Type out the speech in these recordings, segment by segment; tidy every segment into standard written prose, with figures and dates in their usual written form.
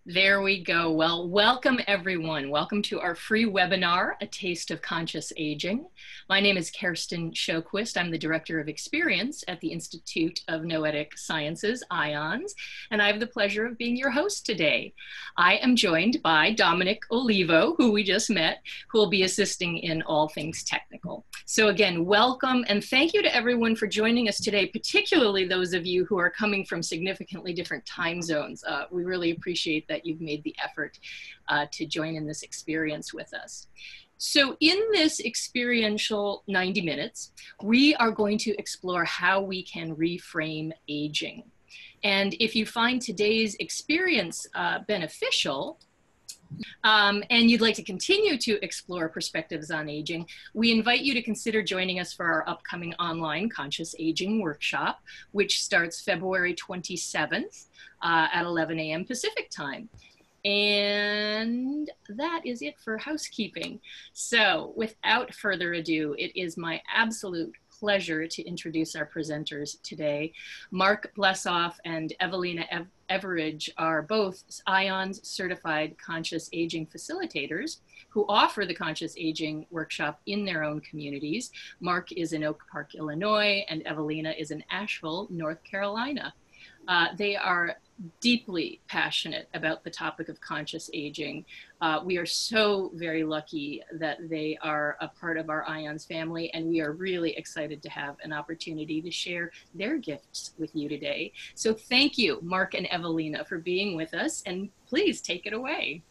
There we go. Well, welcome everyone. Welcome to our free webinar, A Taste of Conscious Aging. My name is Kirsten Sjoquist. I'm the Director of Experience at the Institute of Noetic Sciences, IONS, and I have the pleasure of being your host today. I am joined by Dominic Olivo, who we just met, who will be assisting in all things technical. So again, welcome and thank you to everyone for joining us today, particularly those of you who are coming from significantly different time zones. We really appreciate that you've made the effort to join in this experience with us. So in this experiential 90 minutes, we are going to explore how we can reframe aging. And if you find today's experience beneficial, and you'd like to continue to explore perspectives on aging, we invite you to consider joining us for our upcoming online Conscious Aging Workshop, which starts February 27th at 11 a.m. Pacific time. And that is it for housekeeping. So without further ado, it is my absolute pleasure to introduce our presenters today. Mark Blessoff and Evelina Everidge are both IONS certified conscious aging facilitators who offer the Conscious Aging Workshop in their own communities. Mark is in Oak Park, Illinois, and Evelina is in Asheville, North Carolina. They are deeply passionate about the topic of conscious aging. We are so very lucky that they are a part of our IONS family, and we are really excited to have an opportunity to share their gifts with you today. So thank you, Mark and Evelina, for being with us, and please take it away.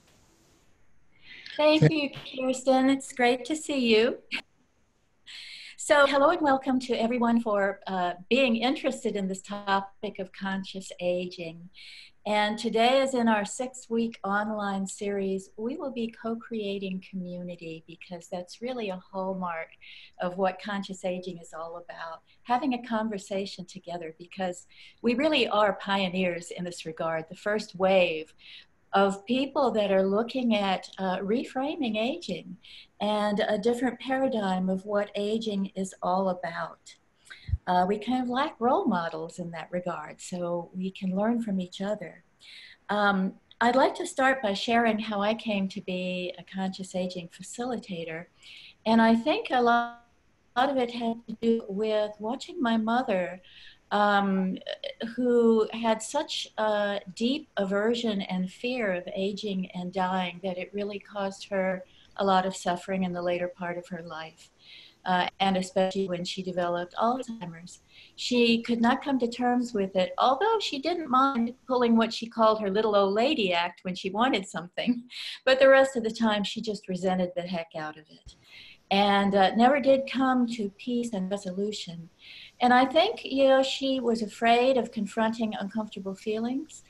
Thank you, Kirsten. It's great to see you. So hello and welcome to everyone for being interested in this topic of conscious aging. And today, as in our 6-week online series, we will be co-creating community, because that's really a hallmark of what conscious aging is all about. Having a conversation together, because we really are pioneers in this regard, the first wave of people that are looking at reframing aging and a different paradigm of what aging is all about. We kind of lack role models in that regard, so we can learn from each other. I'd like to start by sharing how I came to be a conscious aging facilitator. And I think a lot of it had to do with watching my mother, who had such a deep aversion and fear of aging and dying that it really caused her a lot of suffering in the later part of her life. And especially when she developed Alzheimer's. She could not come to terms with it, although she didn't mind pulling what she called her little old lady act when she wanted something. But the rest of the time, she just resented the heck out of it. And never did come to peace and resolution. And I think, she was afraid of confronting uncomfortable feelings.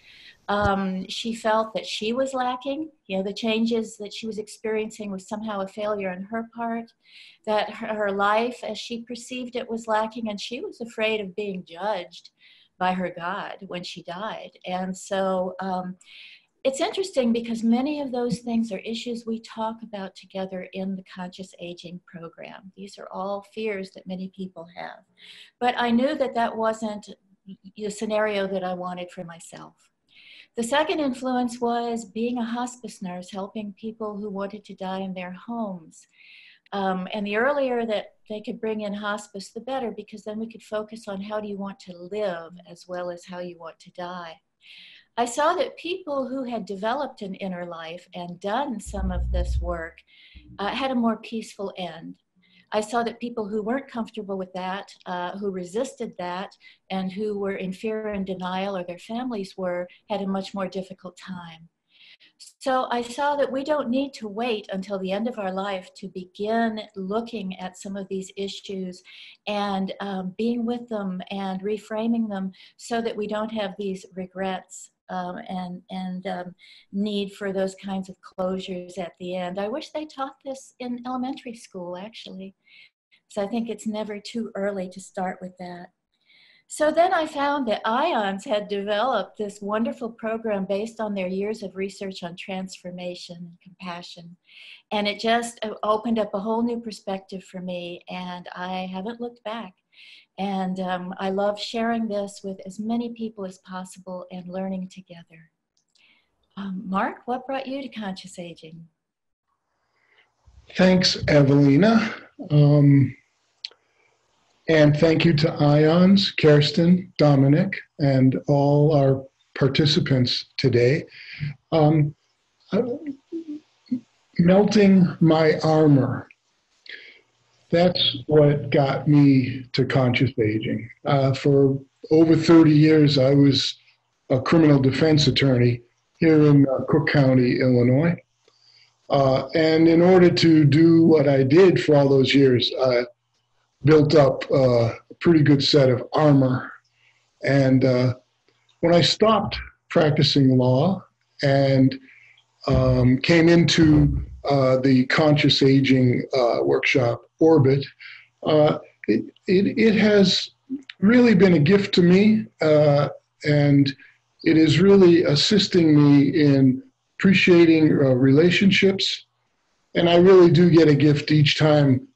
She felt that she was lacking, the changes that she was experiencing was somehow a failure on her part, that her life as she perceived it was lacking, and she was afraid of being judged by her God when she died. And so it's interesting, because many of those things are issues we talk about together in the Conscious Aging program. These are all fears that many people have. But I knew that that wasn't the scenario that I wanted for myself. The second influence was being a hospice nurse, helping people who wanted to die in their homes. And the earlier that they could bring in hospice, the better, because then we could focus on how do you want to live as well as how you want to die. I saw that people who had developed an inner life and done some of this work had a more peaceful end. I saw that people who weren't comfortable with that, who resisted that, and who were in fear and denial, or their families were, had a much more difficult time. So I saw that we don't need to wait until the end of our life to begin looking at some of these issues and being with them and reframing them so that we don't have these regrets and need for those kinds of closures at the end. I wish they taught this in elementary school, actually. So I think it's never too early to start with that. So then I found that IONS had developed this wonderful program based on their years of research on transformation and compassion. And it just opened up a whole new perspective for me, and I haven't looked back. And I love sharing this with as many people as possible and learning together. Mark, what brought you to conscious aging? Thanks, Evelina. And thank you to IONS, Kirsten, Dominic, and all our participants today. Um, Melting my armor. That's what got me to conscious aging. For over 30 years, I was a criminal defense attorney here in Cook County, Illinois. And in order to do what I did for all those years, I built up a pretty good set of armor. And when I stopped practicing law and came into the conscious aging workshop orbit, it has really been a gift to me, and it is really assisting me in appreciating relationships. And I really do get a gift each time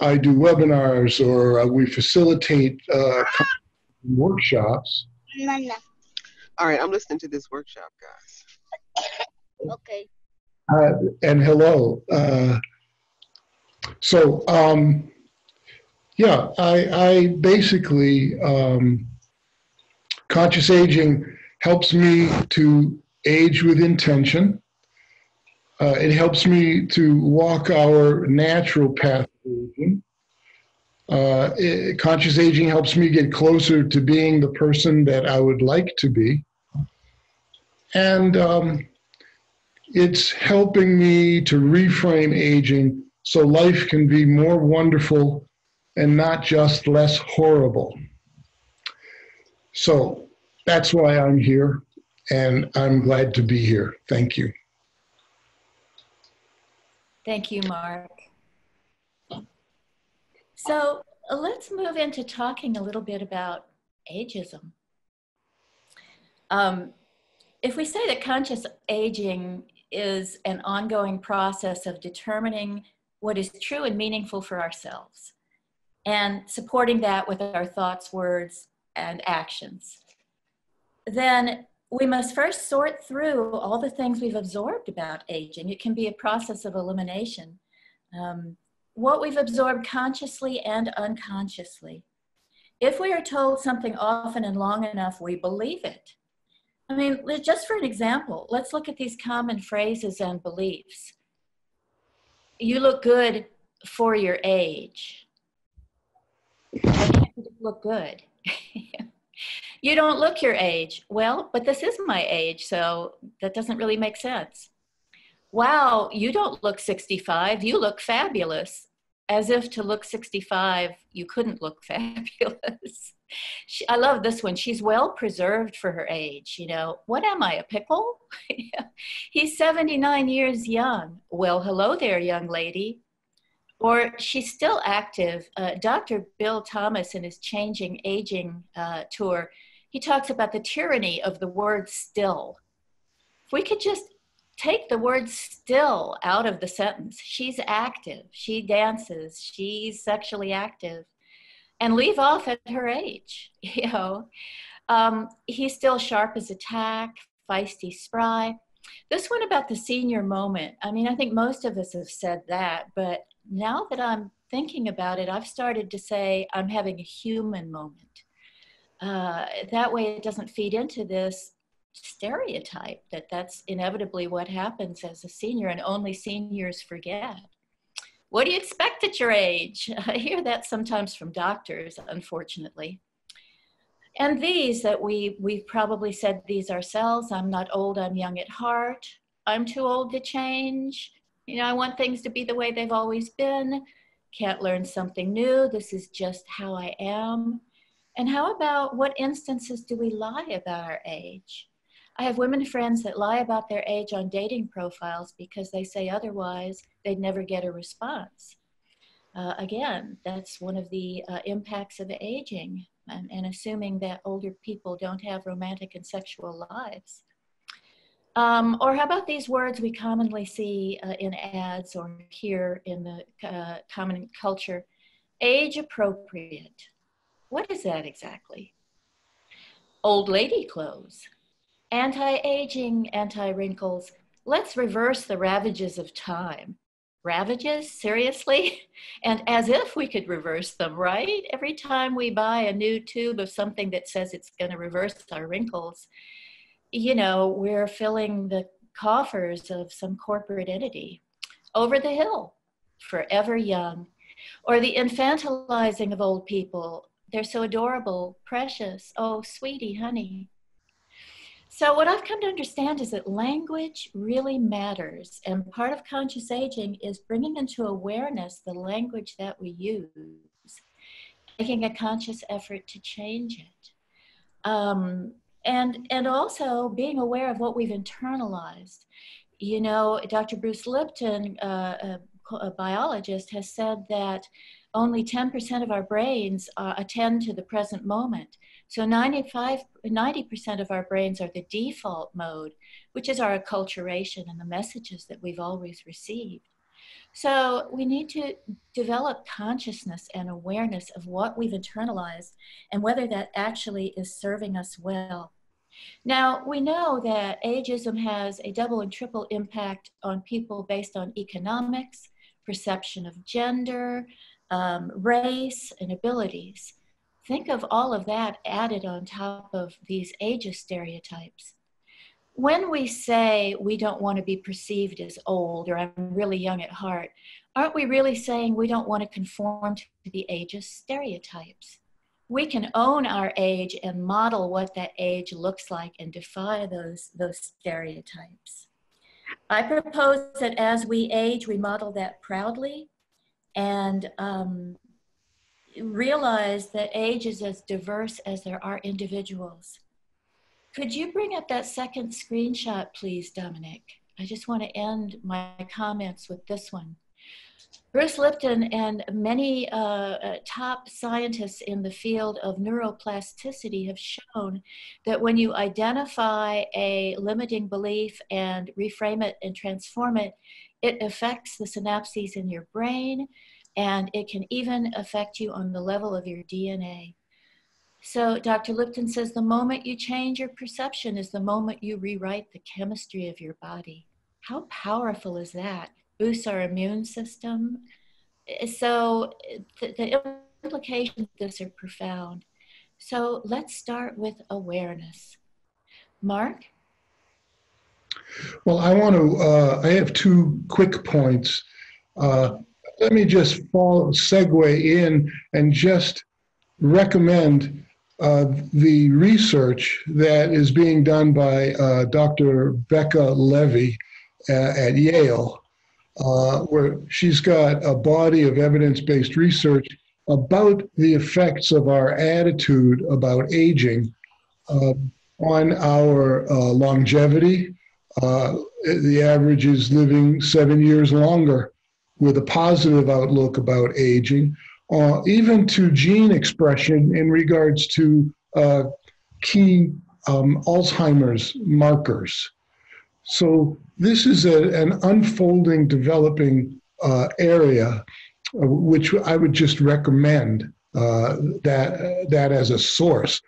I do webinars or we facilitate workshops. All right, I'm listening to this workshop, guys. Okay. And hello. Yeah, I basically, conscious aging helps me to age with intention. It helps me to walk our natural path of aging. Conscious aging helps me get closer to being the person that I would like to be. And it's helping me to reframe aging so life can be more wonderful and not just less horrible. So that's why I'm here, and I'm glad to be here. Thank you. Thank you, Mark. So let's move into talking a little bit about ageism. If we say that conscious aging is an ongoing process of determining what is true and meaningful for ourselves and supporting that with our thoughts, words, and actions, then we must first sort through all the things we've absorbed about aging. It can be a process of elimination. What we've absorbed consciously and unconsciously. If we are told something often and long enough, we believe it. I mean, just for an example, let's look at these common phrases and beliefs. You look good for your age. I can't look good. You don't look your age. Well, but this is my age, so that doesn't really make sense. Wow, you don't look 65. You look fabulous. As if to look 65, you couldn't look fabulous. I love this one. She's well preserved for her age. You know, what am I, a pickle? He's 79 years young. Well, hello there, young lady. Or she's still active. Dr. Bill Thomas in his Changing Aging tour, he talks about the tyranny of the word still. If we could just take the word still out of the sentence. She's active, she dances, she's sexually active, and leave off at her age. You know, he's still sharp as a tack, feisty, spry. This one about the senior moment, I mean, I think most of us have said that, but now that I'm thinking about it, I've started to say I'm having a human moment. That way it doesn't feed into this stereotype that that's inevitably what happens as a senior and only seniors forget. What do you expect at your age? I hear that sometimes from doctors, unfortunately. And these that we've probably said these ourselves. I'm not old, I'm young at heart. I'm too old to change. You know, I want things to be the way they've always been. Can't learn something new. This is just how I am. And how about what instances do we lie about our age? I have women friends that lie about their age on dating profiles because they say otherwise they'd never get a response. Again, that's one of the impacts of aging and assuming that older people don't have romantic and sexual lives. Or how about these words we commonly see in ads or hear in the common culture? Age appropriate. What is that exactly? Old lady clothes. Anti-aging, anti-wrinkles. Let's reverse the ravages of time. Ravages? Seriously? And as if we could reverse them, right? Every time we buy a new tube of something that says it's going to reverse our wrinkles, you know, we're filling the coffers of some corporate entity. Over the hill, forever young. Or the infantilizing of old people. They're so adorable, precious. Oh, sweetie, honey. So what I've come to understand is that language really matters. And part of conscious aging is bringing into awareness the language that we use, making a conscious effort to change it. And also being aware of what we've internalized. You know, Dr. Bruce Lipton, a biologist, has said that only 10% of our brains attend to the present moment. So 90% of our brains are the default mode, which is our acculturation and the messages that we've always received. So we need to develop consciousness and awareness of what we've internalized and whether that actually is serving us well. Now, we know that ageism has a double and triple impact on people based on economics, perception of gender, race, and abilities. Think of all of that added on top of these ageist stereotypes. When we say we don't want to be perceived as old or I'm really young at heart, aren't we really saying we don't want to conform to the ageist stereotypes? We can own our age and model what that age looks like and defy those stereotypes. I propose that as we age, we model that proudly and realize that age is as diverse as there are individuals. Could you bring up that second screenshot, please, Dominic? I just want to end my comments with this one. Bruce Lipton and many top scientists in the field of neuroplasticity have shown that when you identify a limiting belief and reframe it and transform it, it affects the synapses in your brain, and it can even affect you on the level of your DNA. So Dr. Lipton says the moment you change your perception is the moment you rewrite the chemistry of your body. How powerful is that? Boosts our immune system. So the implications of this are profound. So let's start with awareness. Mark? Well, I have two quick points. Let me just segue in and just recommend the research that is being done by Dr. Becca Levy at Yale, where she's got a body of evidence-based research about the effects of our attitude about aging on our longevity. The average is living 7 years longer with a positive outlook about aging, even to gene expression in regards to key Alzheimer's markers. So this is an unfolding, developing area, which I would just recommend that as a source.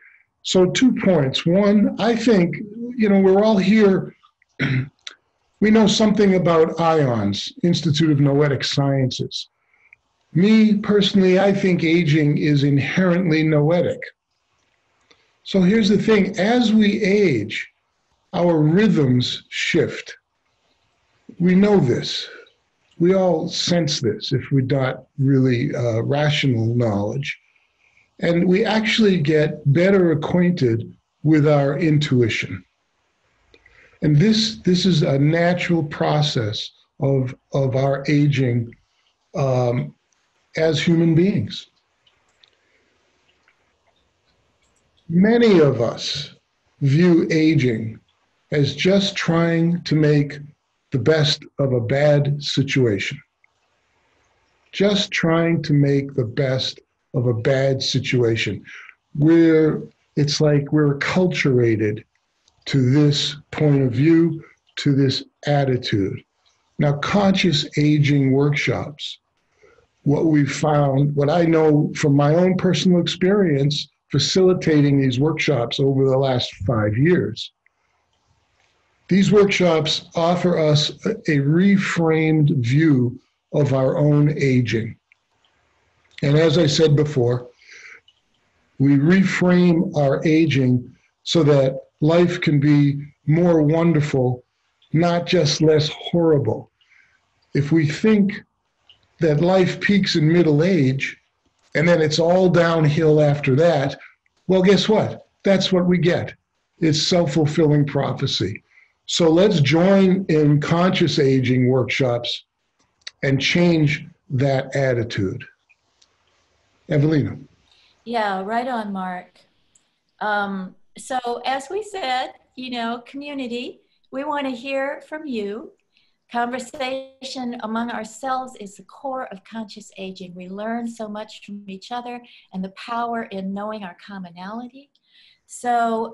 So 2 points. One, I think, we're all here. We know something about IONS, Institute of Noetic Sciences. Me, personally, I think aging is inherently noetic. So here's the thing. As we age, our rhythms shift. We know this. We all sense this if we're not really rational knowledge. And we actually get better acquainted with our intuition. And this is a natural process of our aging as human beings. Many of us view aging as just trying to make the best of a bad situation. Just trying to make the best of a bad situation. It's like we're acculturated to this point of view, to this attitude. Now, conscious aging workshops, what we've found, what I know from my own personal experience facilitating these workshops over the last 5 years, These workshops offer us a reframed view of our own aging. And as I said before, we reframe our aging so that life can be more wonderful, not just less horrible. If we think that life peaks in middle age and then it's all downhill after that, well, guess what? That's what we get. It's self-fulfilling prophecy. So let's join in conscious aging workshops and change that attitude. Evelina. Yeah, right on, Mark. So as we said, community, we want to hear from you. Conversation among ourselves is the core of conscious aging. We learn so much from each other and the power in knowing our commonality. So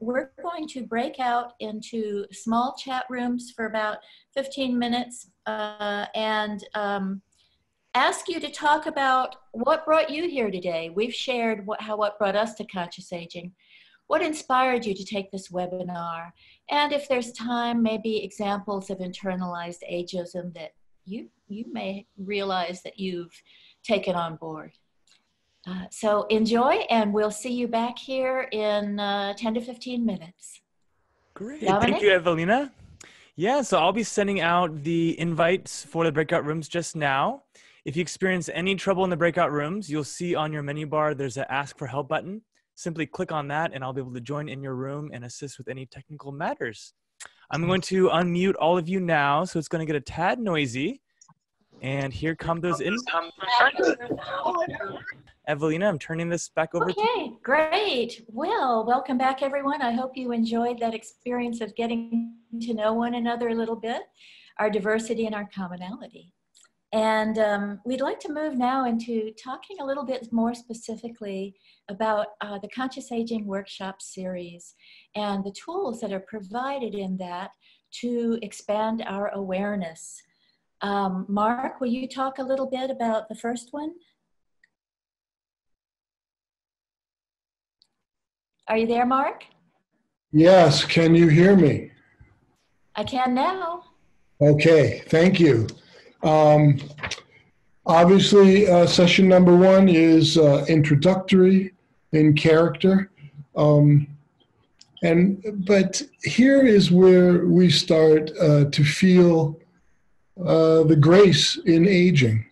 we're going to break out into small chat rooms for about 15 minutes and ask you to talk about what brought you here today. We've shared what brought us to conscious aging. What inspired you to take this webinar? And if there's time, maybe examples of internalized ageism that you may realize that you've taken on board. So enjoy, and we'll see you back here in 10 to 15 minutes. Great. Dominic? Thank you, Evelina. Yeah, so I'll be sending out the invites for the breakout rooms just now. If you experience any trouble in the breakout rooms, you'll see on your menu bar there's an Ask for Help button. Simply click on that and I'll be able to join in your room and assist with any technical matters. I'm going to unmute all of you now, so it's going to get a tad noisy. And here come those in. Evelina, I'm turning this back over to you. Okay, great. Well, welcome back, everyone. I hope you enjoyed that experience of getting to know one another a little bit, our diversity and our commonality. And we'd like to move now into talking a little bit more specifically about the Conscious Aging Workshop series and the tools that are provided in that to expand our awareness. Mark, will you talk a little bit about the first one? Are you there, Mark? Yes, can you hear me? I can now. Okay, thank you. Obviously, session number one is introductory in character. But here is where we start to feel the grace in aging.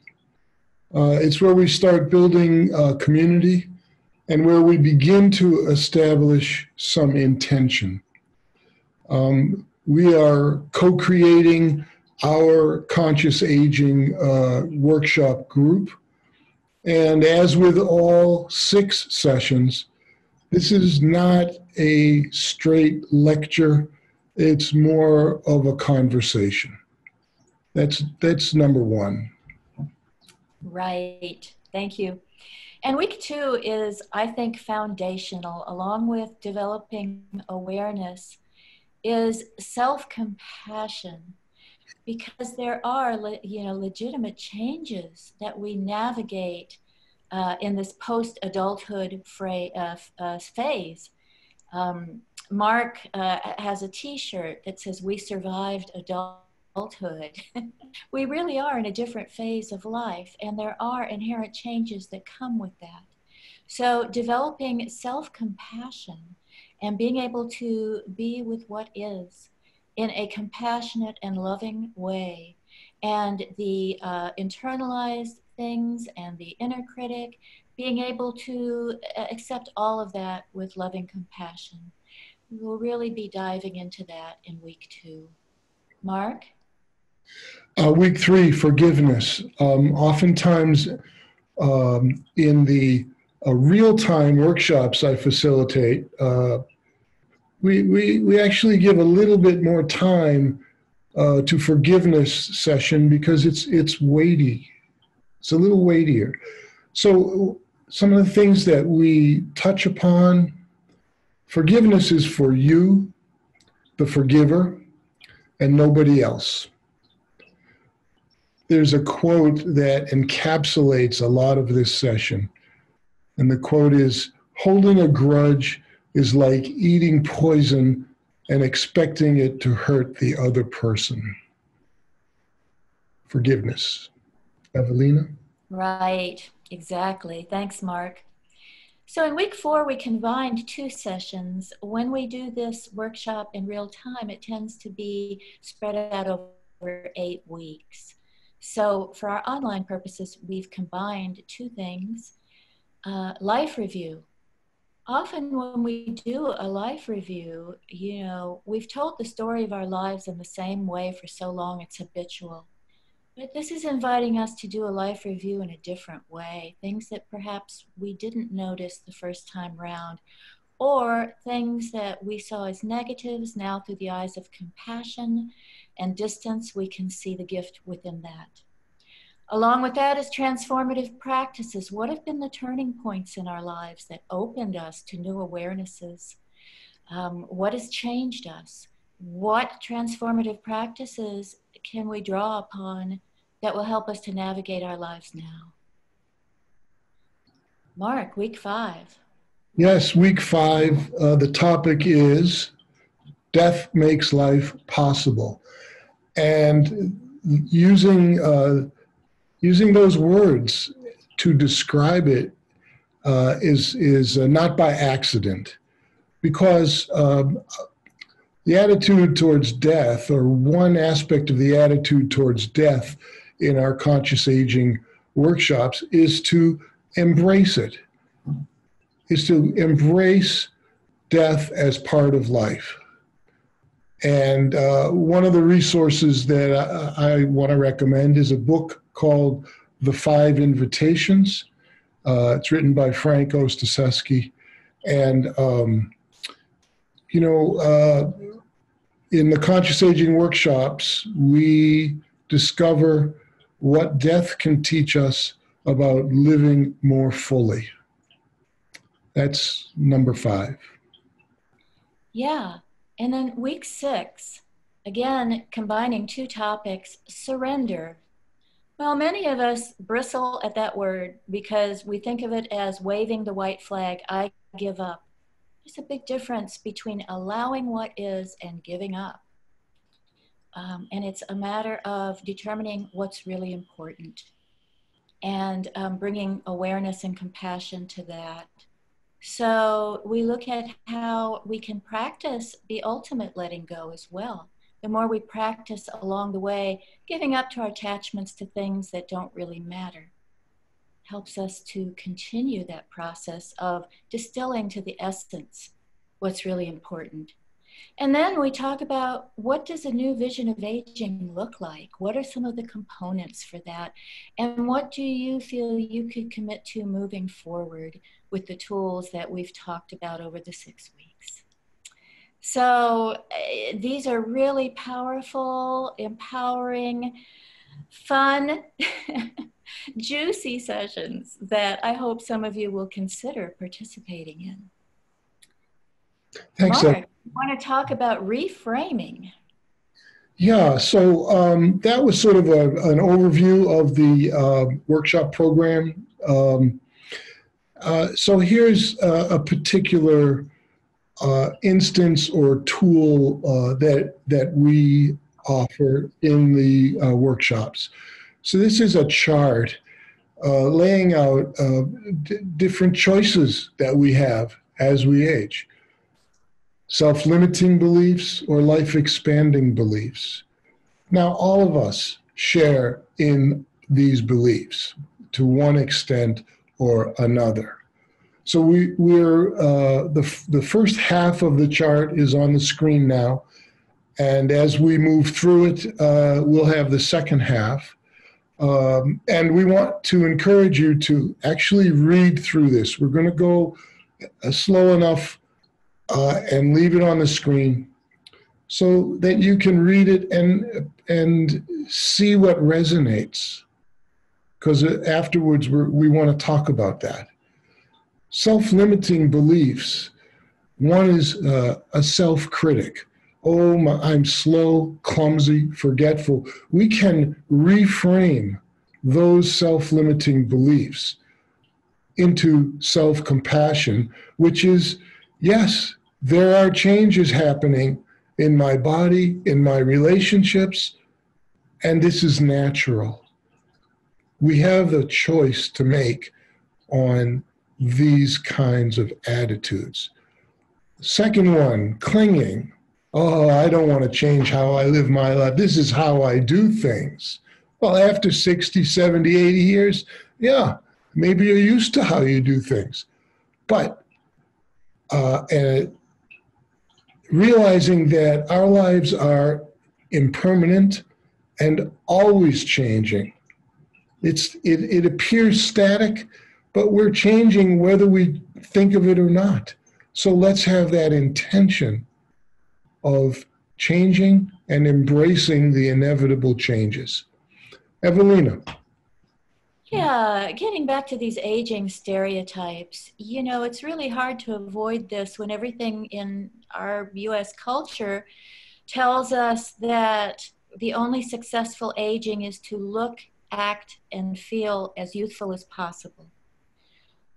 It's where we start building community and where we begin to establish some intention. We are co-creating our conscious aging workshop group. And as with all 6 sessions, this is not a straight lecture. It's more of a conversation. That's number one. Right, thank you. And week 2 is, I think, foundational, along with developing awareness, is self-compassion, because there are, legitimate changes that we navigate in this post-adulthood phase. Mark has a t-shirt that says, "We survived adulthood." We really are in a different phase of life, and there are inherent changes that come with that. So developing self-compassion and being able to be with what is in a compassionate and loving way, and the internalized things and the inner critic, being able to accept all of that with loving compassion. We'll really be diving into that in week 2. Mark? Week 3, forgiveness. Oftentimes in the real-time workshops I facilitate, we actually give a little bit more time to forgiveness session because it's weighty. It's a little weightier. So some of the things that we touch upon, forgiveness is for you, the forgiver, and nobody else. There's a quote that encapsulates a lot of this session. And the quote is, "Holding a grudge is like eating poison and expecting it to hurt the other person. Forgiveness. Evelina? Right, exactly. Thanks, Mark. So in week 4, we combined 2 sessions. When we do this workshop in real time, it tends to be spread out over 8 weeks. So for our online purposes, we've combined 2 things. Life review. Often when we do a life review, you know, we've told the story of our lives in the same way for so long it's habitual. But this is inviting us to do a life review in a different way, things that perhaps we didn't notice the first time round, or things that we saw as negatives. Now through the eyes of compassion and distance, we can see the gift within that. Along with that is transformative practices. What have been the turning points in our lives that opened us to new awarenesses? What has changed us? What transformative practices can we draw upon that will help us to navigate our lives now? Mark, week 5. Yes, week 5, the topic is Death Makes Life Possible. And using those words to describe it is not by accident, because the attitude towards death, or one aspect of the attitude towards death in our conscious aging workshops, is to embrace it, is to embrace death as part of life. And one of the resources that I want to recommend is a book called The 5 Invitations. It's written by Frank Ostaseski. And, in the conscious aging workshops, we discover what death can teach us about living more fully. That's number 5. Yeah. And then week 6, again, combining 2 topics, surrender. Well, many of us bristle at that word because we think of it as waving the white flag, I give up. There's a big difference between allowing what is and giving up. And it's a matter of determining what's really important and bringing awareness and compassion to that. So we look at how we can practice the ultimate letting go as well. The more we practice along the way, giving up to our attachments to things that don't really matter, helps us to continue that process of distilling to the essence what's really important. And then we talk about, what does a new vision of aging look like? What are some of the components for that? And what do you feel you could commit to moving forward with the tools that we've talked about over the 6 weeks? So these are really powerful, empowering, fun, juicy sessions that I hope some of you will consider participating in. Thanks, Mark, you want to talk about reframing? Yeah, so that was sort of an overview of the workshop program. So here's a particular instance or tool that we offer in the workshops. So this is a chart laying out different choices that we have as we age. Self-limiting beliefs or life-expanding beliefs. Now, all of us share in these beliefs to one extent or another. So we're the first half of the chart is on the screen now, and as we move through it, we'll have the second half. And we want to encourage you to actually read through this. We're going to go slow enough and leave it on the screen so that you can read it and see what resonates. Because afterwards, we want to talk about that. Self-limiting beliefs. One is a self-critic. Oh, I'm slow, clumsy, forgetful. We can reframe those self-limiting beliefs into self-compassion, which is, yes, there are changes happening in my body, in my relationships, and this is natural. We have the choice to make on these kinds of attitudes. Second one, clinging. Oh, I don't want to change how I live my life. This is how I do things. Well, after 60, 70, 80 years, yeah, maybe you're used to how you do things. But realizing that our lives are impermanent and always changing. It appears static, but we're changing whether we think of it or not. So let's have that intention of changing and embracing the inevitable changes. Evelina. Yeah, getting back to these aging stereotypes, you know, it's really hard to avoid this when everything in our US culture tells us that the only successful aging is to look, act, and feel as youthful as possible.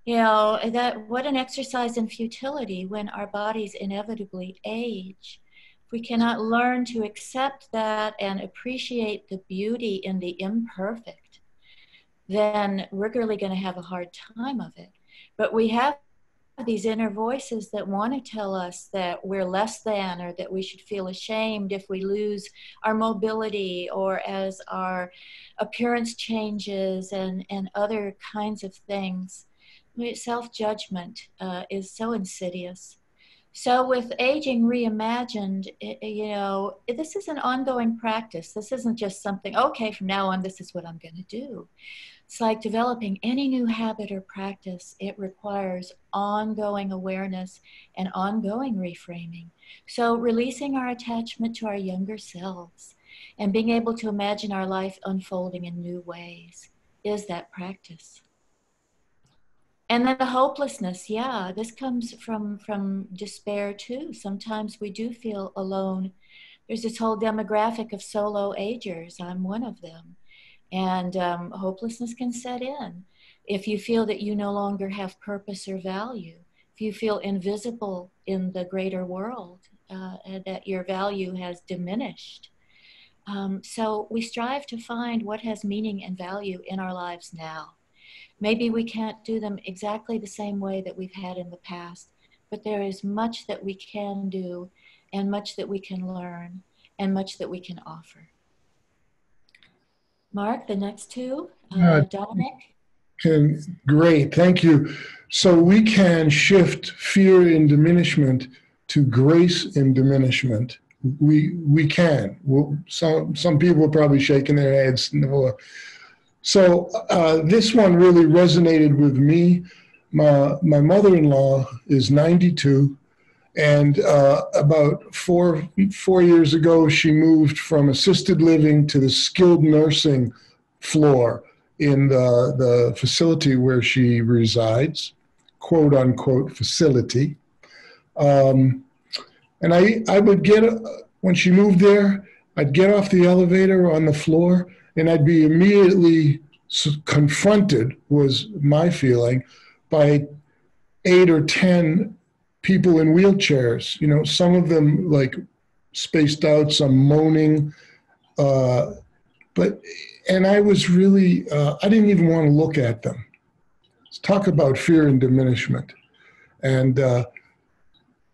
You know, that what an exercise in futility when our bodies inevitably age. If we cannot learn to accept that and appreciate the beauty in the imperfect, then we're really going to have a hard time of it. But we have these inner voices that want to tell us that we're less than, or that we should feel ashamed if we lose our mobility, or as our appearance changes, and other kinds of things. Self-judgment is so insidious. So with Aging Reimagined, you know, this is an ongoing practice. This isn't just something, okay, from now on, this is what I'm going to do. It's like developing any new habit or practice. It requires ongoing awareness and ongoing reframing. So releasing our attachment to our younger selves and being able to imagine our life unfolding in new ways is that practice. And then the hopelessness, yeah, this comes from despair too. Sometimes we do feel alone. There's this whole demographic of solo agers. I'm one of them. And hopelessness can set in. If you feel that you no longer have purpose or value, if you feel invisible in the greater world, and that your value has diminished. So we strive to find what has meaning and value in our lives now. Maybe we can't do them exactly the same way that we've had in the past, but there is much that we can do, and much that we can learn, and much that we can offer. Mark, the next two, Dominic. Great, thank you. So we can shift fear in diminishment to grace in diminishment. We can. Some people are probably shaking their heads. No. So this one really resonated with me. My mother-in-law is 92, and about four years ago, she moved from assisted living to the skilled nursing floor in the facility where she resides, quote unquote facility. And I would when she moved there, I'd get off the elevator on the floor, and I'd be immediately confronted, was my feeling, by 8 or 10 people in wheelchairs. You know, some of them like spaced out, some moaning. And I was really, I didn't even want to look at them. Let's talk about fear and diminishment. And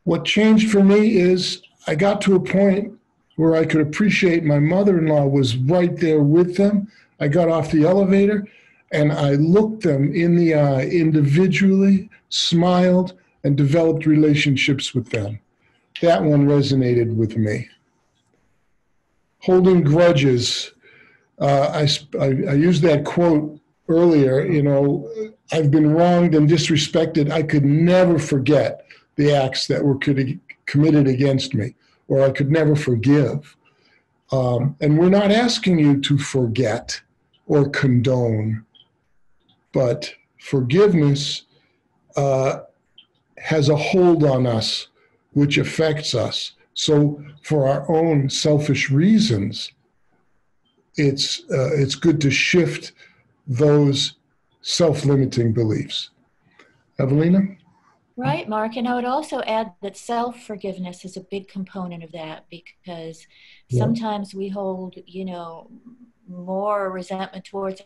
what changed for me is I got to a point where I could appreciate my mother-in-law was right there with them. I got off the elevator and I looked them in the eye individually, smiled, and developed relationships with them. That one resonated with me. Holding grudges. I used that quote earlier, you know, I've been wronged and disrespected. I could never forget the acts that were committed against me, or I could never forgive. And we're not asking you to forget or condone, but forgiveness has a hold on us, which affects us. So for our own selfish reasons, it's good to shift those self-limiting beliefs. Evelina? Right, Mark. And I would also add that self-forgiveness is a big component of that, because Yeah. sometimes we hold, more resentment towards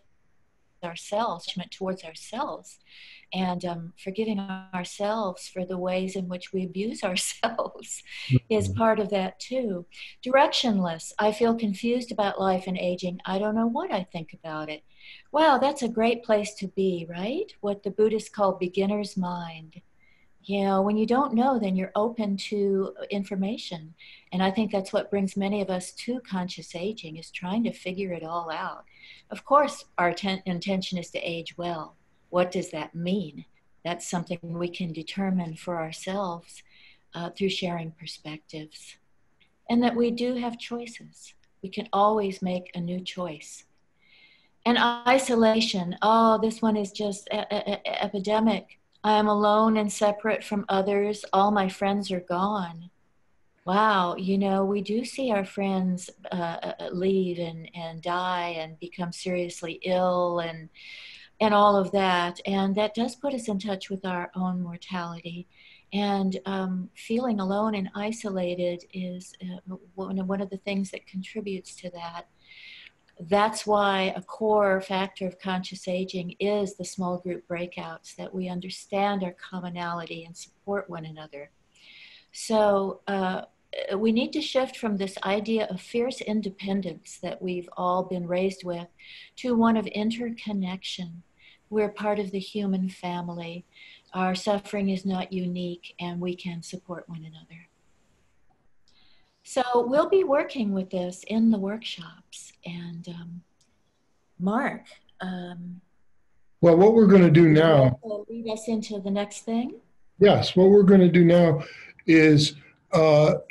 ourselves, judgment towards ourselves, and forgiving ourselves for the ways in which we abuse ourselves is part of that too. Directionless. I feel confused about life and aging. I don't know what I think about it. Wow, that's a great place to be, right? What the Buddhists call beginner's mind. When you don't know, then you're open to information. And I think that's what brings many of us to conscious aging, is trying to figure it all out. Of course, our intention is to age well. What does that mean? That's something we can determine for ourselves through sharing perspectives. And that we do have choices. We can always make a new choice. And isolation, oh, this one is just epidemic. I am alone and separate from others. All my friends are gone. Wow, we do see our friends leave and die and become seriously ill and all of that. And that does put us in touch with our own mortality. And feeling alone and isolated is one of the things that contributes to that. That's why a core factor of conscious aging is the small group breakouts, that we understand our commonality and support one another. So we need to shift from this idea of fierce independence that we've all been raised with to one of interconnection. We're part of the human family. Our suffering is not unique, and we can support one another. So we'll be working with this in the workshops. And Mark, Well, what we're going to do now, lead us into the next thing. yes, what we're going to do now is, so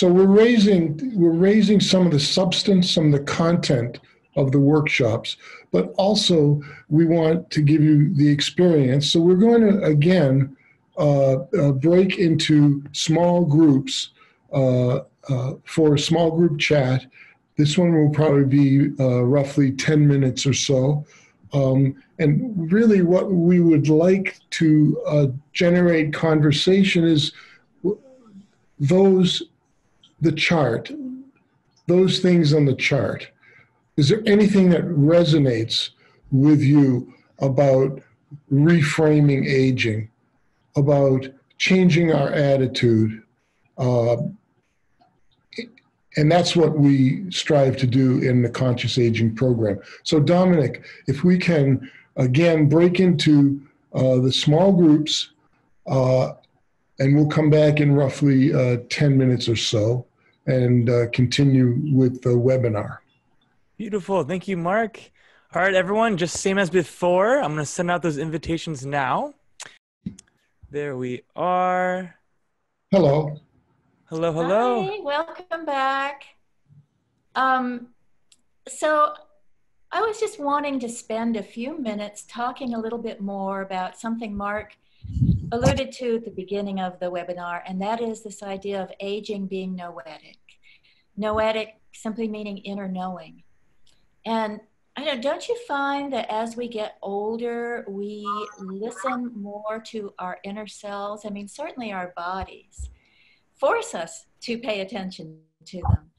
we're raising some of the substance, some of the content of the workshops, but also we want to give you the experience. So we're going to, again, break into small groups for a small group chat. This one will probably be roughly 10 minutes or so. And really what we would like to generate conversation is the chart, those things on the chart. Is there anything that resonates with you about reframing aging, about changing our attitude? And that's what we strive to do in the Conscious Aging program. So Dominic, if we can, again, break into the small groups, and we'll come back in roughly 10 minutes or so and continue with the webinar. Beautiful. Thank you, Mark. All right, everyone, just same as before. I'm going to send out those invitations now. There we are. Hello. Hello, hello. Hi, welcome back. So I was just wanting to spend a few minutes talking a little bit more about something Mark alluded to at the beginning of the webinar, and that is this idea of aging being noetic. Noetic simply meaning inner knowing. And don't you find that as we get older, we listen more to our inner selves? I mean, certainly our bodies force us to pay attention to them.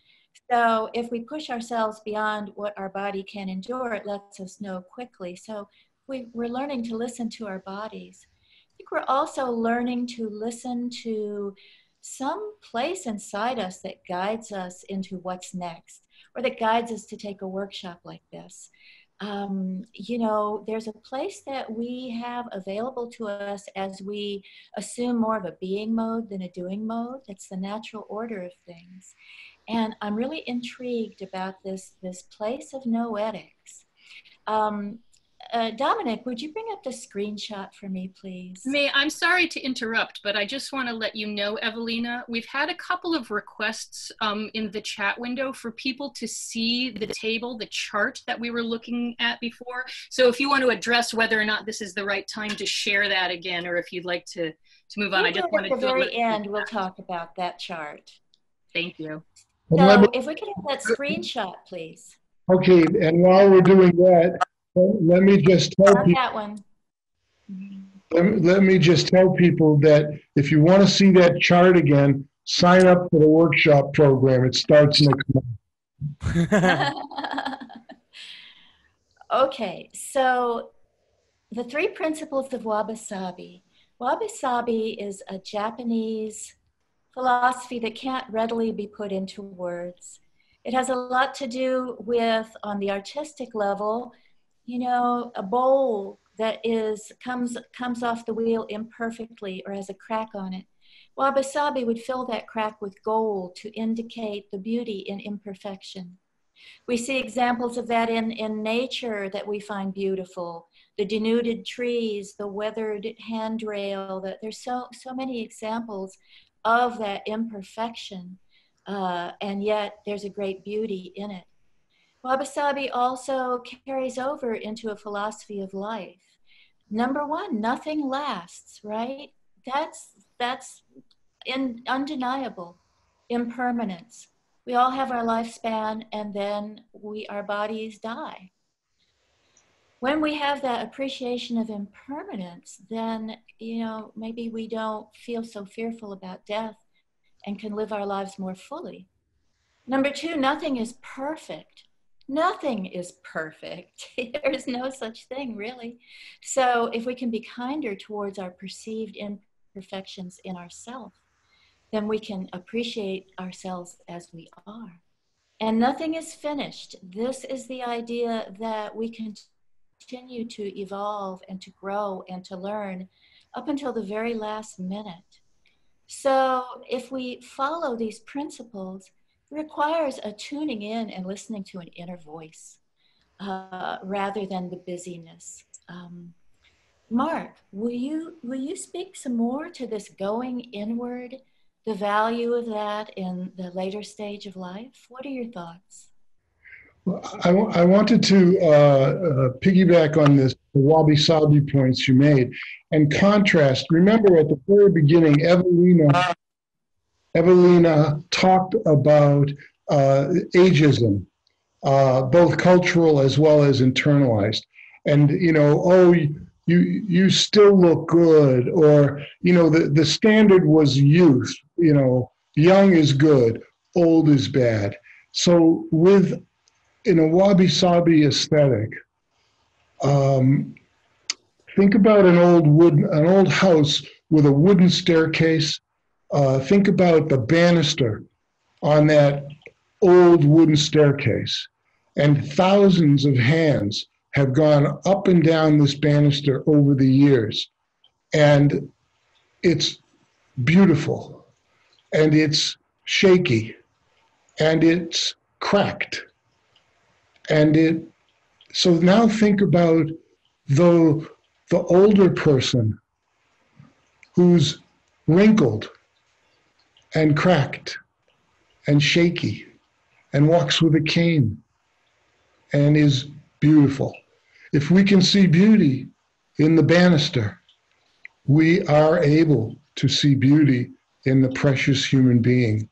So if we push ourselves beyond what our body can endure, it lets us know quickly. So we're learning to listen to our bodies. I think we're also learning to listen to some place inside us that guides us into what's next, or that guides us to take a workshop like this. There's a place that we have available to us as we assume more of a being mode than a doing mode. That's the natural order of things. And I'm really intrigued about this place of noetics. Dominic, would you bring up the screenshot for me, please? I'm sorry to interrupt, but I just want to let you know, Evelina, we've had a couple of requests in the chat window for people to see the table, the chart that we were looking at before. So if you want to address whether or not this is the right time to share that again, or if you'd like to move on, I just wanted to. At the very end, we'll talk about that chart. Thank you. So if we could have that screenshot, please. Okay, and while we're doing that, let me just tell Not people. that one. Let me just tell people that if you want to see that chart again, sign up for the workshop program. It starts next month. Okay, so the three principles of Wabi Sabi. Wabi Sabi is a Japanese philosophy that can't readily be put into words. It has a lot to do with, on the artistic level, you know, a bowl that comes off the wheel imperfectly or has a crack on it. Wabi Sabi would fill that crack with gold to indicate the beauty in imperfection. We see examples of that in nature that we find beautiful. The denuded trees, the weathered handrail, there's so many examples of that imperfection, and yet there's a great beauty in it. Wabi Sabi also carries over into a philosophy of life. Number one, nothing lasts, right? That's undeniable. Impermanence. We all have our lifespan, and then our bodies die. When we have that appreciation of impermanence, then, you know, maybe we don't feel so fearful about death and can live our lives more fully. Number two, nothing is perfect. Nothing is perfect. There is no such thing, really. So if we can be kinder towards our perceived imperfections in ourselves, then we can appreciate ourselves as we are. And nothing is finished. This is the idea that we continue to evolve and to grow and to learn up until the very last minute. So if we follow these principles, it requires a tuning in and listening to an inner voice rather than the busyness. Mark, will you speak some more to this going inward, the value of that in the later stage of life? What are your thoughts? I wanted to piggyback on this, the Wabi Sabi points you made, and contrast. Remember at the very beginning, Evelina talked about ageism, both cultural as well as internalized. And, you know, oh, you still look good, or, you know, the standard was youth, you know, young is good, old is bad. So in a Wabi Sabi aesthetic, think about an old house with a wooden staircase. Think about the banister on that old wooden staircase, and thousands of hands have gone up and down this banister over the years, and it's beautiful, and it's shaky, and it's cracked. And so now think about the older person who's wrinkled and cracked and shaky and walks with a cane and is beautiful. If we can see beauty in the banister, we are able to see beauty in the precious human being.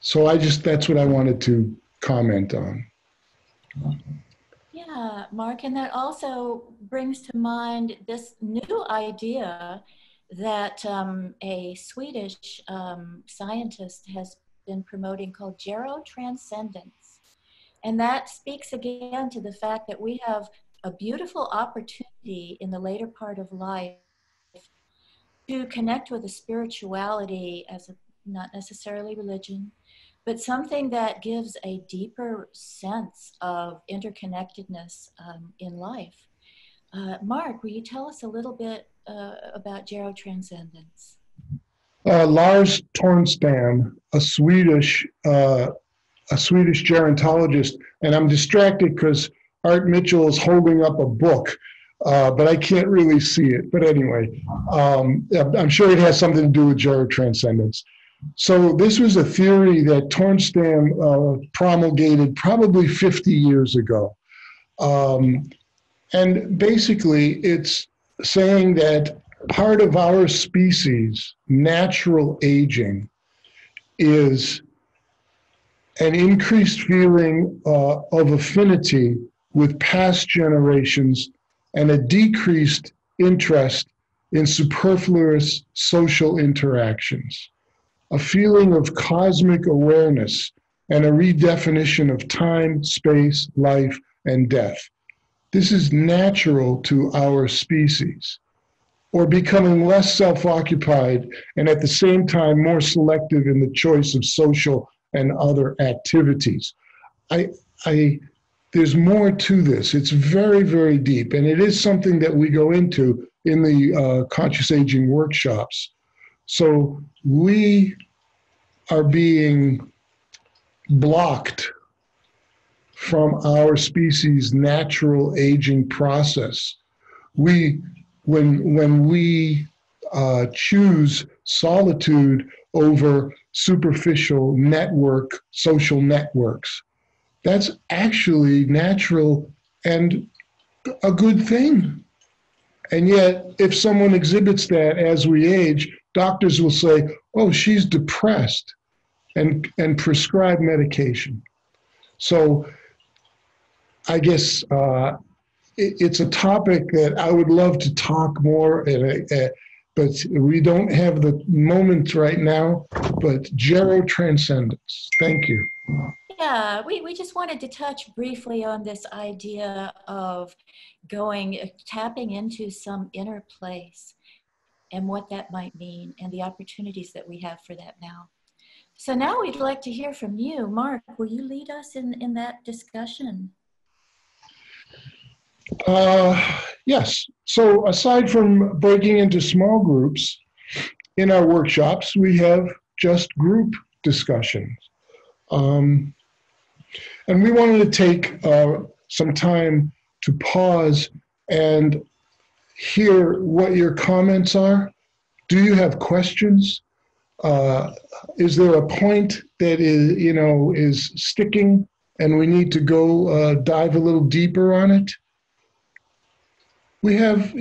So that's what I wanted to comment on. Yeah, Mark, and that also brings to mind this new idea that a Swedish scientist has been promoting called gerotranscendence. And that speaks again to the fact that we have a beautiful opportunity in the later part of life to connect with a spirituality as not necessarily religion, but something that gives a deeper sense of interconnectedness in life. Mark, will you tell us a little bit about gerotranscendence? Lars Tornstam, a Swedish gerontologist, and I'm distracted because Art Mitchell is holding up a book, but I can't really see it. But anyway, I'm sure it has something to do with gerotranscendence. So this was a theory that Tornstam promulgated probably 50 years ago. And basically, it's saying that part of our species' natural aging is an increased feeling of affinity with past generations and a decreased interest in superfluous social interactions, a feeling of cosmic awareness, and a redefinition of time, space, life, and death. This is natural to our species, or becoming less self-occupied and at the same time more selective in the choice of social and other activities. There's more to this. It's very, very deep, and it is something that we go into in the conscious aging workshops. So we are being blocked from our species' natural aging process. When we choose solitude over superficial social networks, that's actually natural and a good thing. And yet, if someone exhibits that as we age, doctors will say, oh, she's depressed, and prescribe medication. So I guess it's a topic that I would love to talk more, but we don't have the moment right now. But gerotranscendence. Thank you. Yeah, we just wanted to touch briefly on this idea of tapping into some inner place and what that might mean and the opportunities that we have for that now. So now we'd like to hear from you. Mark, will you lead us in that discussion? Yes. So aside from breaking into small groups, in our workshops, we have just group discussions. And we wanted to take some time to pause and hear what your comments are. Do you have questions? Is there a point that is sticking and we need to go dive a little deeper on it? We have,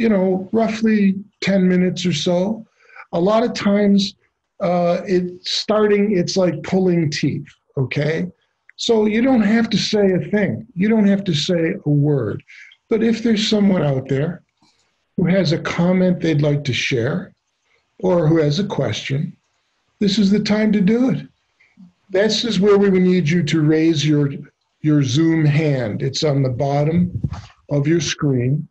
roughly 10 minutes or so. A lot of times it's like pulling teeth, okay? So you don't have to say a thing. You don't have to say a word. But if there's someone out there who has a comment they'd like to share or who has a question, this is the time to do it. This is where we would need you to raise your Zoom hand. It's on the bottom of your screen.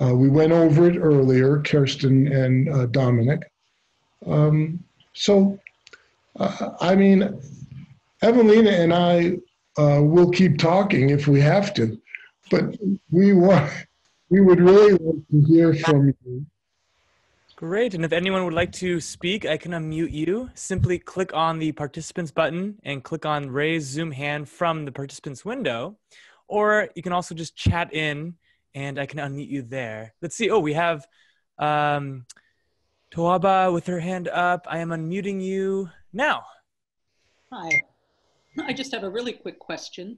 We went over it earlier, Kirsten and Dominic. Evelina and I will keep talking if we have to, but we would really like to hear from you. Great. And if anyone would like to speak, I can unmute you. Simply click on the participants button and click on raise Zoom hand from the participants window. Or you can also just chat in and I can unmute you there. Let's see. Oh, we have Tawaba with her hand up. I am unmuting you now. Hi. I just have a really quick question.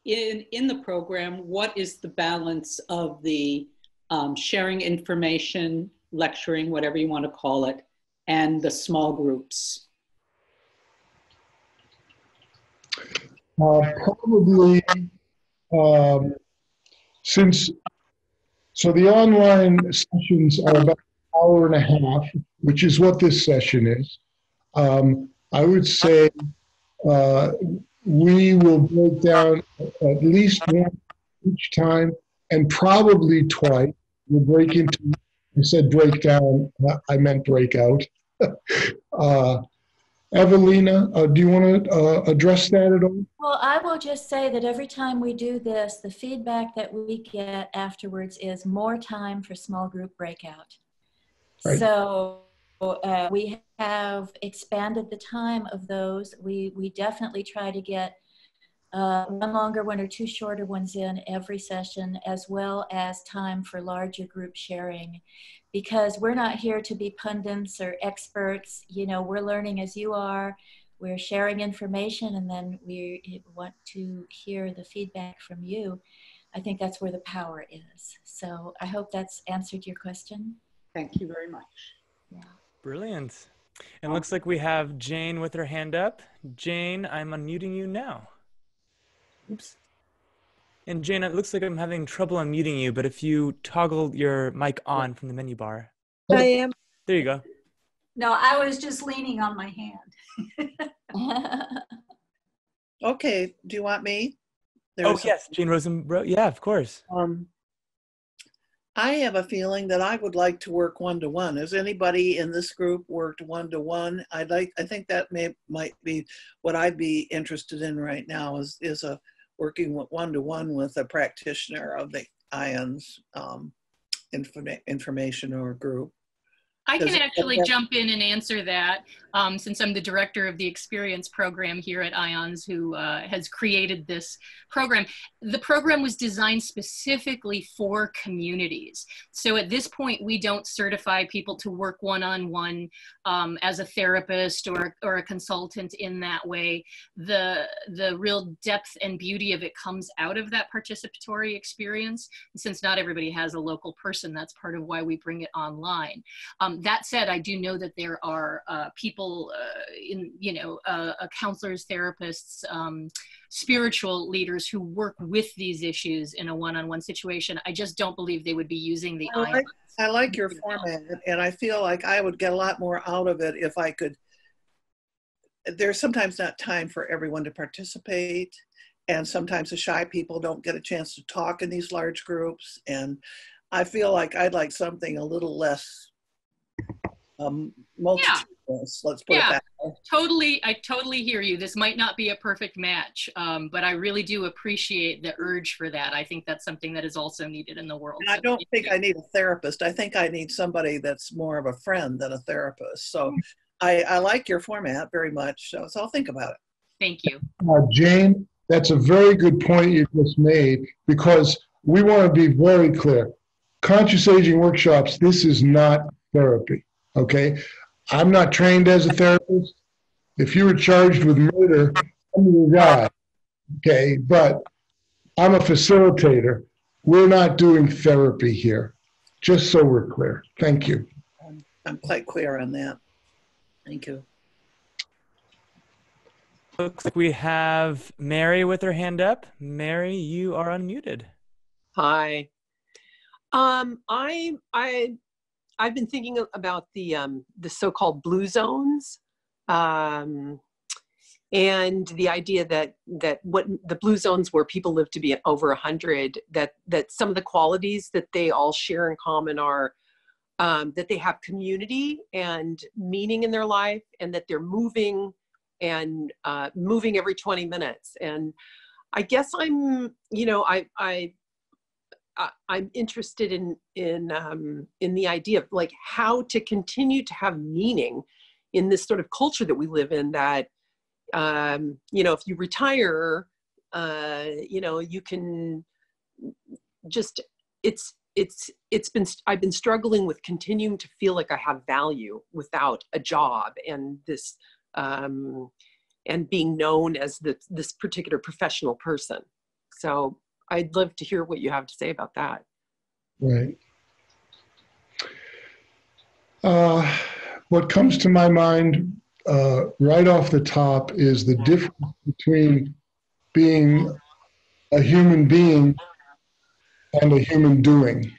In the program, what is the balance of the sharing information, lecturing, whatever you want to call it, and the small groups? Probably so the online sessions are about an hour and a half, which is what this session is. I would say we will break down at least one each time, and probably twice. We'll break into, I said break down, I meant breakout. Evelina, do you want to address that at all? Well, I will just say that every time we do this, the feedback that we get afterwards is more time for small group breakout. Right. So we have expanded the time of those. We definitely try to get one longer one or two shorter ones in every session, as well as time for larger group sharing, because we're not here to be pundits or experts. We're learning as you are. We're sharing information, and then we want to hear the feedback from you. I think that's where the power is. So I hope that's answered your question. Thank you very much. Yeah. Brilliant. And looks like we have Jane with her hand up. Jane, I'm unmuting you now. Oops. And Jane, it looks like I'm having trouble unmuting you, but if you toggle your mic on from the menu bar. I am. There you go. No, I was just leaning on my hand. Okay, do you want me? Oh, yes, Jane Rosenbrook. Yeah, of course. I have a feeling that I would like to work one-to-one. Has anybody in this group worked one-to-one? I think that might be what I'd be interested in right now is a working one-to-one with a practitioner of the IONS information or group. I can actually jump in and answer that since I'm the director of the experience program here at IONS who has created this program. The program was designed specifically for communities. So at this point, we don't certify people to work one-on-one as a therapist or a consultant in that way. The real depth and beauty of it comes out of that participatory experience. And since not everybody has a local person, that's part of why we bring it online. That said, I do know that there are people counselors, therapists, spiritual leaders who work with these issues in a one-on-one situation. I just don't believe they would be using the IONS. I like your format, and I feel like I would get a lot more out of it if I could. There's sometimes not time for everyone to participate, and sometimes the shy people don't get a chance to talk in these large groups, and I feel like I'd like something a little less multitudinous, let's put it that way. I totally hear you. This might not be a perfect match, but I really do appreciate the urge for that. I think that's something that is also needed in the world. And I don't think I need a therapist. I think I need somebody that's more of a friend than a therapist. So I like your format very much. So I'll think about it. Thank you. Jane, that's a very good point you just made, because we want to be very clear. Conscious aging workshops, this is not therapy. Okay, I'm not trained as a therapist. If you were charged with murder, I'm your guy. Okay, but I'm a facilitator. We're not doing therapy here, just so we're clear. Thank you. I'm quite clear on that. Thank you. Looks like we have Mary with her hand up. Mary, you are unmuted. Hi. I've been thinking about the so-called blue zones, and the idea that what the blue zones where people live to be over 100, that some of the qualities that they all share in common are that they have community and meaning in their life, and that they're moving and moving every 20 minutes. And I guess I'm interested in the idea of like how to continue to have meaning in this sort of culture that we live in, that, if you retire, you can just, I've been struggling with continuing to feel like I have value without a job and this, and being known as this particular professional person. So I'd love to hear what you have to say about that. Right. What comes to my mind right off the top is the difference between being a human being and a human doing.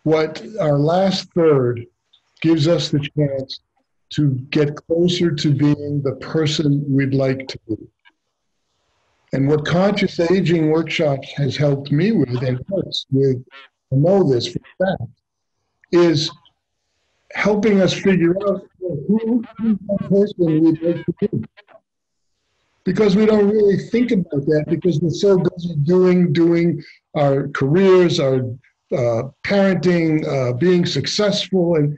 What our last third gives us the chance to get closer to being the person we'd like to be. And what Conscious Aging Workshops has helped me with, and helps with, I know this for a fact, is helping us figure out who is that person we'd like to be. Because we don't really think about that, because we're so busy doing our careers, our parenting, being successful. And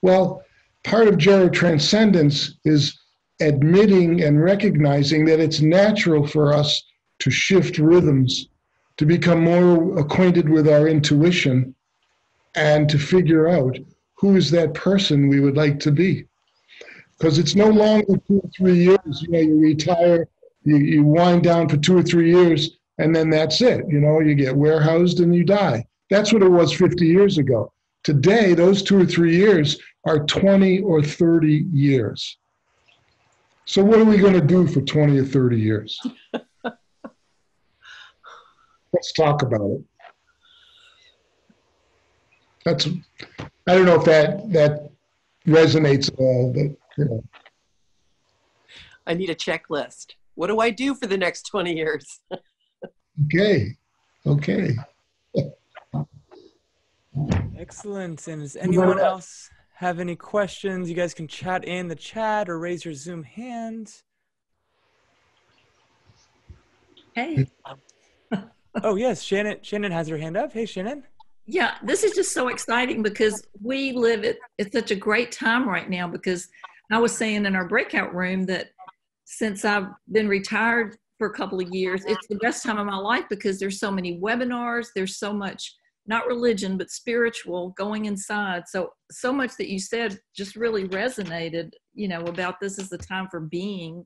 well, part of gerotranscendence is admitting and recognizing that it's natural for us to shift rhythms, to become more acquainted with our intuition, and to figure out who is that person we would like to be. Because it's no longer 2 or 3 years, you retire, you wind down for 2 or 3 years, and then that's it. You get warehoused and you die. That's what it was 50 years ago. Today, those 2 or 3 years are 20 or 30 years. So what are we going to do for 20 or 30 years? Let's talk about it. That's, I don't know if that resonates at all, but you know. I need a checklist. What do I do for the next 20 years? Okay. Excellent. And does anyone else have any questions? You guys can chat in the chat or raise your Zoom hand. Hey. Oh, yes. Shannon has her hand up. Hey, Shannon. Yeah, this is just so exciting because we live at such a great time right now, because I was saying in our breakout room that since I've been retired for a couple of years, it's the best time of my life because there's so many webinars, there's so much, not religion, but spiritual going inside. So much that you said just really resonated, you know, about this is the time for being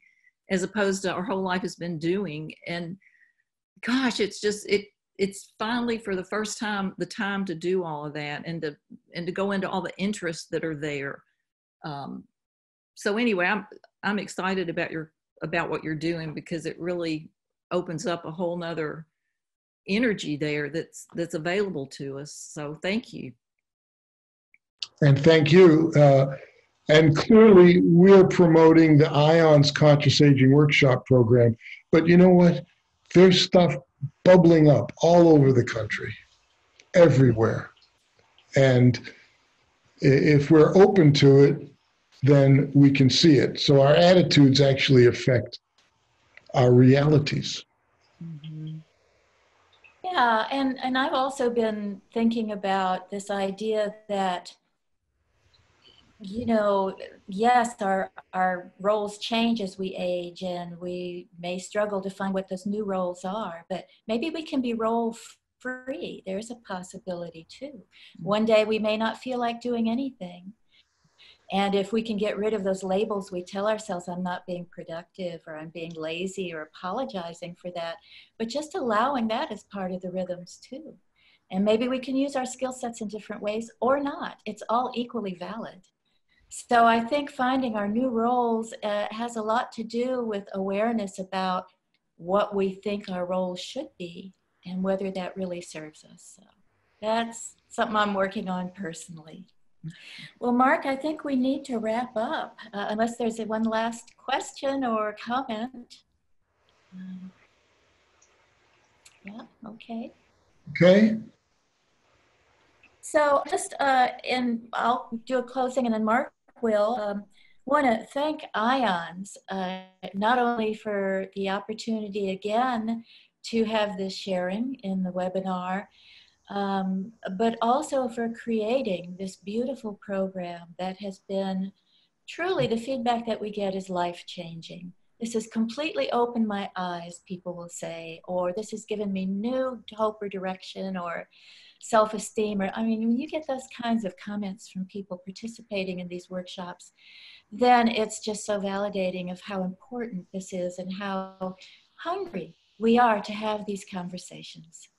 as opposed to our whole life has been doing. And gosh, it's just, it's finally for the first time, the time to do all of that and to go into all the interests that are there. So anyway, I'm excited about what you're doing because it really opens up a whole nother energy there that's available to us. So thank you. And thank you. And clearly we're promoting the IONS Conscious Aging Workshop program, but you know what? There's stuff bubbling up all over the country, everywhere. And if we're open to it, then we can see it. So our attitudes actually affect our realities. Mm-hmm. Yeah, and I've also been thinking about this idea that, you know, yes, our roles change as we age and we may struggle to find what those new roles are, but maybe we can be role free. There's a possibility too. One day we may not feel like doing anything. And if we can get rid of those labels we tell ourselves, I'm not being productive or I'm being lazy or apologizing for that, but just allowing that as part of the rhythms too. And maybe we can use our skill sets in different ways or not. It's all equally valid. So I think finding our new roles has a lot to do with awareness about what we think our roles should be and whether that really serves us. So that's something I'm working on personally. Well, Mark, I think we need to wrap up unless there's one last question or comment. Yeah, okay. Okay. So just, and I'll do a closing and then Mark will. Want to thank IONS, not only for the opportunity again to have this sharing in the webinar, but also for creating this beautiful program that has been truly, the feedback that we get is life-changing. This has completely opened my eyes, people will say, or this has given me new hope or direction or self-esteem. Or I mean, when you get those kinds of comments from people participating in these workshops, then it's just so validating of how important this is and how hungry we are to have these conversations.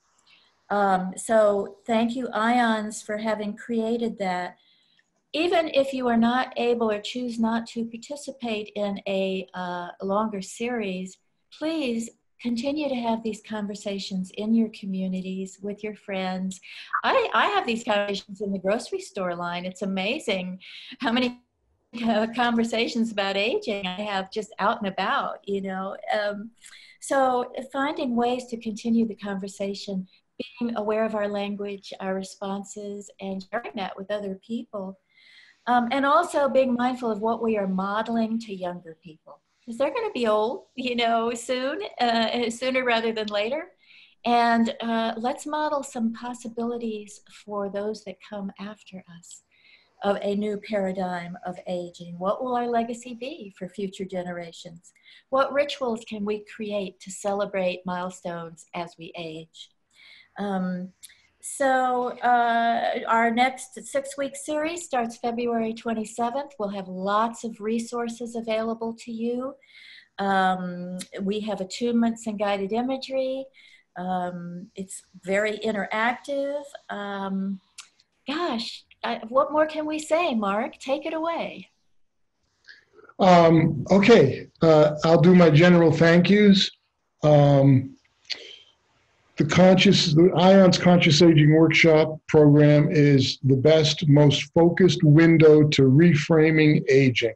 So thank you, IONS, for having created that. Even if you are not able or choose not to participate in a longer series, please continue to have these conversations in your communities with your friends. I have these conversations in the grocery store line. It's amazing how many conversations about aging I have just out and about, you know. So finding ways to continue the conversation, being aware of our language, our responses, and sharing that with other people. And also being mindful of what we are modeling to younger people. Because they're going to be old, you know, soon, sooner rather than later. And let's model some possibilities for those that come after us of a new paradigm of aging. What will our legacy be for future generations? What rituals can we create to celebrate milestones as we age? So our next 6-week series starts February 27th. We'll have lots of resources available to you. We have attunements and guided imagery. It's very interactive. Gosh, what more can we say, Mark? Take it away. Okay, I'll do my general thank yous. the IONS Conscious Aging Workshop program is the best, most focused window to reframing aging.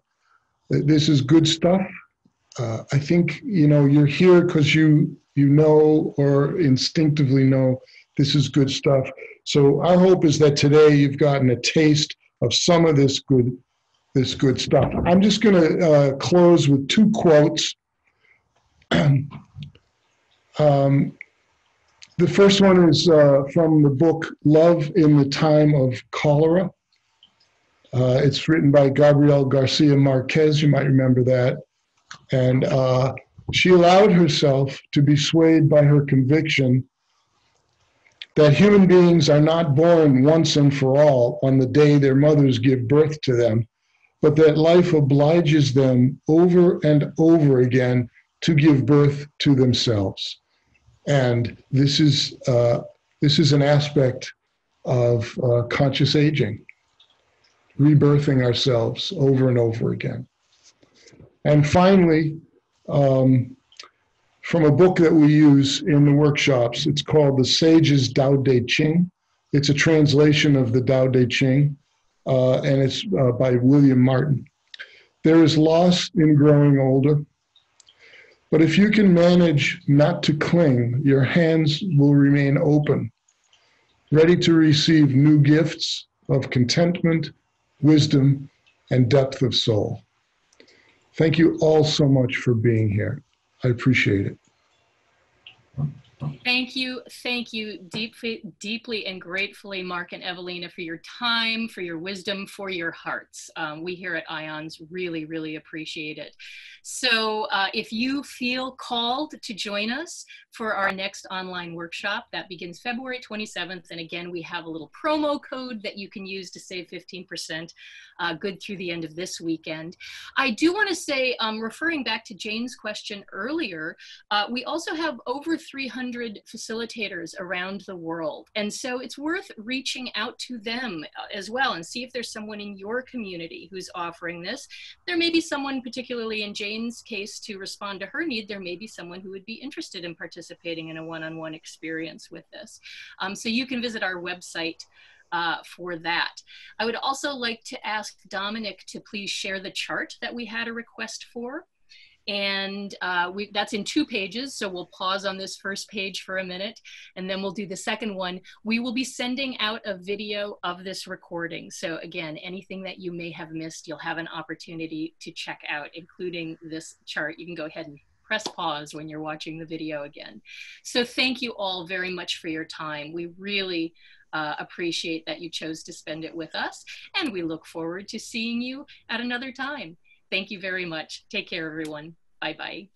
This is good stuff. I think, you're here because you know or instinctively know this is good stuff. So our hope is that today you've gotten a taste of some of this good stuff. I'm just going to close with two quotes. The first one is from the book Love in the Time of Cholera. It's written by Gabriel Garcia Marquez. You might remember that. And she allowed herself to be swayed by her conviction that human beings are not born once and for all on the day their mothers give birth to them, but that life obliges them over and over again to give birth to themselves. And this is an aspect of conscious aging, rebirthing ourselves over and over again. And finally, from a book that we use in the workshops, it's called The Sage's Tao Te Ching. It's a translation of the Tao Te Ching, and it's by William Martin. There is loss in growing older, but if you can manage not to cling, your hands will remain open, ready to receive new gifts of contentment, wisdom, and depth of soul. Thank you all so much for being here. I appreciate it. Thank you deeply and gratefully, Mark and Evelina, for your time, for your wisdom, for your hearts. We here at IONS really, really appreciate it. So if you feel called to join us for our next online workshop, that begins February 27th. And again, we have a little promo code that you can use to save 15%, good through the end of this weekend. I do want to say, referring back to Jane's question earlier, we also have over 300 facilitators around the world. And so it's worth reaching out to them as well and see if there's someone in your community who's offering this. There may be someone, particularly in Jane's case, to respond to her need. There may be someone who would be interested in participating in a one-on-one experience with this. So you can visit our website for that. I would also like to ask Dominic to please share the chart that we had a request for. And that's in 2 pages, so we'll pause on this first page for a minute, and then we'll do the second one. We will be sending out a video of this recording. So again, anything that you may have missed, you'll have an opportunity to check out, including this chart. You can go ahead and press pause when you're watching the video again. So thank you all very much for your time. We really appreciate that you chose to spend it with us, and we look forward to seeing you at another time. Thank you very much. Take care, everyone. Bye-bye.